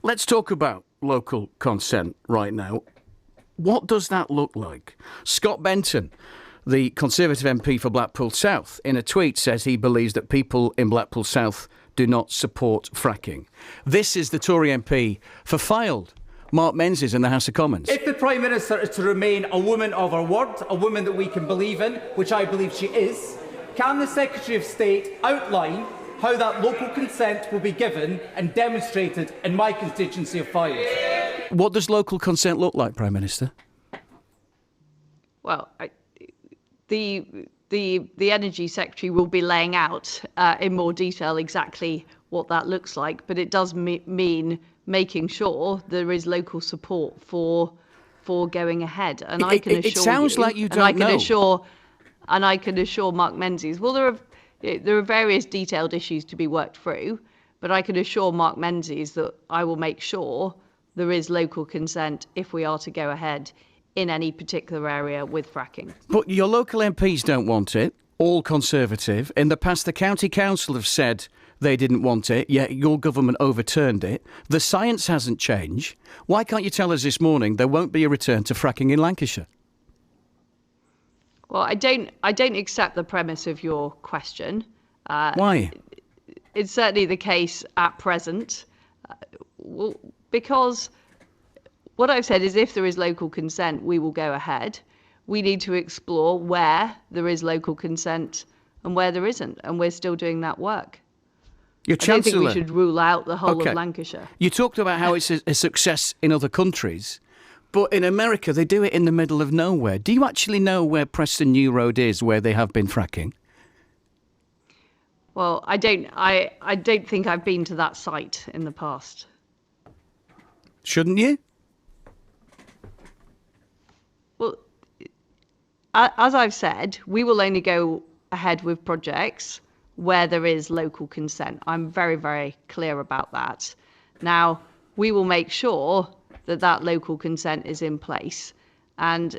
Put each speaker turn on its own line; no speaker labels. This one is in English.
Let's talk about local consent right now. What does that look like? Scott Benton, the Conservative MP for Blackpool South, in a tweet says he believes that people in Blackpool South do not support fracking. This is the Tory MP for Fylde, Mark Menzies, in the House of Commons.
If the Prime Minister is to remain a woman of her word, a woman that we can believe in, which I believe she is, can the Secretary of State outline how that local consent will be given and demonstrated in my constituency of Fylde?
What does local consent look like, Prime Minister?
Well, the Energy Secretary will be laying out in more detail exactly what that looks like, but it does mean making sure there is local support for going ahead. And I can assure
it sounds
you,
like you don't know.
And I can assure Mark Menzies, well, there are various detailed issues to be worked through, but I can assure Mark Menzies that I will make sure there is local consent if we are to go ahead in any particular area with fracking.
But your local MPs don't want it, all Conservative. In the past, the County Council have said they didn't want it, yet your government overturned it. The science hasn't changed. Why can't you tell us this morning there won't be a return to fracking in Lancashire?
Well, I don't accept the premise of your question.
Why?
It's certainly the case at present, because what I've said is if there is local consent, we will go ahead. We need to explore where there is local consent and where there isn't, and we're still doing that work.
Your
I don't think
Chancellor,
we should rule out the whole of Lancashire.
You talked about how it's a success in other countries, but in America they do it in the middle of nowhere. Do you actually know where Preston New Road is, where they have been fracking?
Well, I don't think I've been to that site in the past.
Shouldn't you?
Well, as I've said, we will only go ahead with projects where there is local consent. I'm very, very clear about that. Now, we will make sure that local consent is in place. And